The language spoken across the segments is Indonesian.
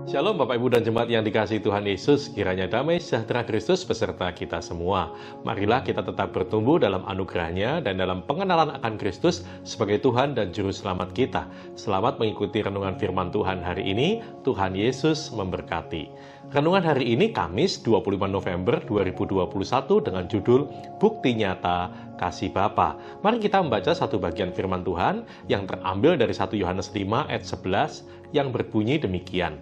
Shalom Bapak Ibu dan Jemaat yang dikasihi Tuhan Yesus, kiranya damai sejahtera Kristus beserta kita semua. Marilah kita tetap bertumbuh dalam anugerah-Nya dan dalam pengenalan akan Kristus sebagai Tuhan dan Juru Selamat kita. Selamat mengikuti renungan firman Tuhan hari ini. Tuhan Yesus memberkati. Renungan hari ini Kamis 25 November 2021 dengan judul Bukti Nyata Kasih Bapa. Mari kita membaca satu bagian firman Tuhan yang terambil dari 1 Yohanes 5 ayat 11 yang berbunyi demikian.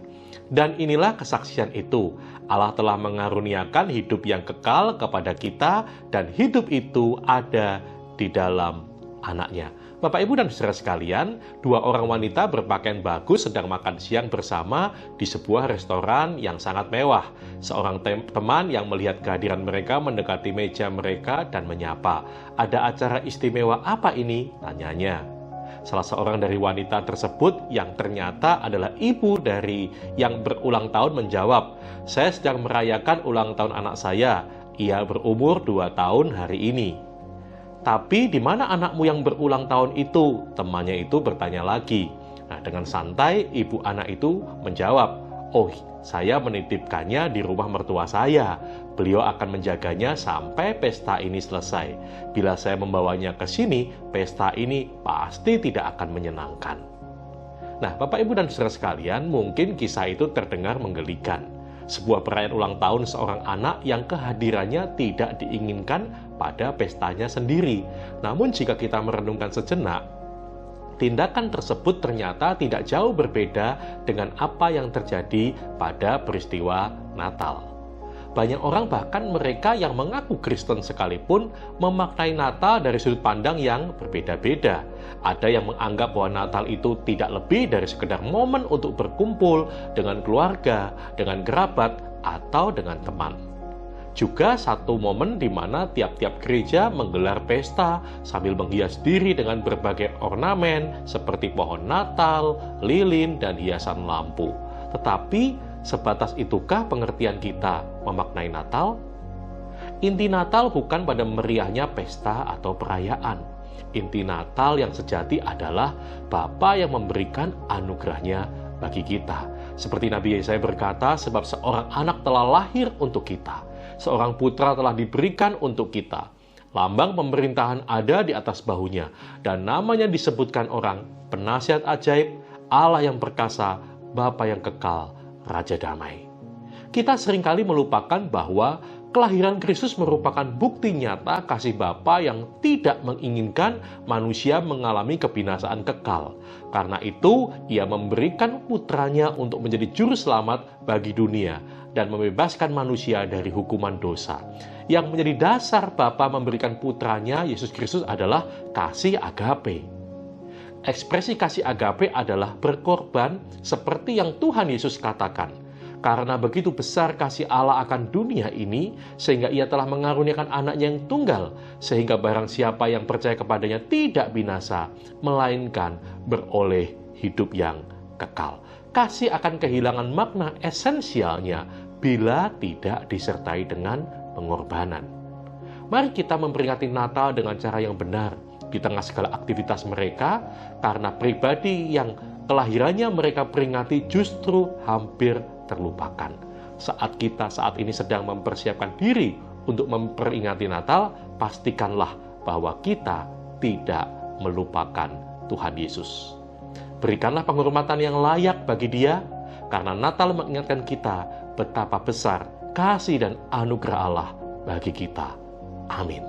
Dan inilah kesaksian itu, Allah telah mengaruniakan hidup yang kekal kepada kita dan hidup itu ada di dalam Anaknya. Bapak, Ibu, dan saudara sekalian, dua orang wanita berpakaian bagus sedang makan siang bersama di sebuah restoran yang sangat mewah. Seorang teman yang melihat kehadiran mereka mendekati meja mereka dan menyapa. Ada acara istimewa apa ini? Tanyanya. Salah seorang dari wanita tersebut yang ternyata adalah ibu dari yang berulang tahun menjawab, "Saya sedang merayakan ulang tahun anak saya. Ia berumur 2 tahun hari ini." "Tapi di mana anakmu yang berulang tahun itu?" Temannya itu bertanya lagi. Nah, dengan santai ibu anak itu menjawab, "Oh, saya menitipkannya di rumah mertua saya. Beliau akan menjaganya sampai pesta ini selesai. Bila saya membawanya ke sini, pesta ini pasti tidak akan menyenangkan." Nah, Bapak, Ibu, dan saudara sekalian, mungkin kisah itu terdengar menggelikan. Sebuah perayaan ulang tahun seorang anak yang kehadirannya tidak diinginkan pada pestanya sendiri. Namun jika kita merenungkan sejenak, tindakan tersebut ternyata tidak jauh berbeda dengan apa yang terjadi pada peristiwa Natal. Banyak orang, bahkan mereka yang mengaku Kristen sekalipun, memaknai Natal dari sudut pandang yang berbeda-beda. Ada yang menganggap bahwa Natal itu tidak lebih dari sekedar momen untuk berkumpul dengan keluarga, dengan kerabat, atau dengan teman. Juga satu momen di mana tiap-tiap gereja menggelar pesta sambil menghias diri dengan berbagai ornamen seperti pohon Natal, lilin, dan hiasan lampu. Tetapi sebatas itukah pengertian kita memaknai Natal? Inti Natal bukan pada meriahnya pesta atau perayaan. Inti Natal yang sejati adalah Bapa yang memberikan anugerahnya bagi kita. Seperti Nabi Yesaya berkata, "Sebab seorang anak telah lahir untuk kita, seorang putra telah diberikan untuk kita. Lambang pemerintahan ada di atas bahunya, dan namanya disebutkan orang, Penasihat Ajaib, Allah yang perkasa, Bapa yang kekal, Raja Damai." Kita seringkali melupakan bahwa kelahiran Kristus merupakan bukti nyata kasih Bapa yang tidak menginginkan manusia mengalami kebinasaan kekal. Karena itu, Ia memberikan putranya untuk menjadi juru selamat bagi dunia dan membebaskan manusia dari hukuman dosa. Yang menjadi dasar Bapa memberikan putranya, Yesus Kristus, adalah kasih agape. Ekspresi kasih agape adalah berkorban seperti yang Tuhan Yesus katakan. Karena begitu besar kasih Allah akan dunia ini, sehingga Ia telah mengaruniakan anaknya yang tunggal, sehingga barang siapa yang percaya kepadanya tidak binasa, melainkan beroleh hidup yang kekal. Kasih akan kehilangan makna esensialnya bila tidak disertai dengan pengorbanan. Mari kita memperingati Natal dengan cara yang benar, di tengah segala aktivitas mereka, karena pribadi yang kelahirannya mereka peringati justru hampir terlupakan. Saat kita saat ini sedang mempersiapkan diri untuk memperingati Natal, pastikanlah bahwa kita tidak melupakan Tuhan Yesus. Berikanlah penghormatan yang layak bagi Dia, karena Natal mengingatkan kita betapa besar kasih dan anugerah Allah bagi kita. Amin.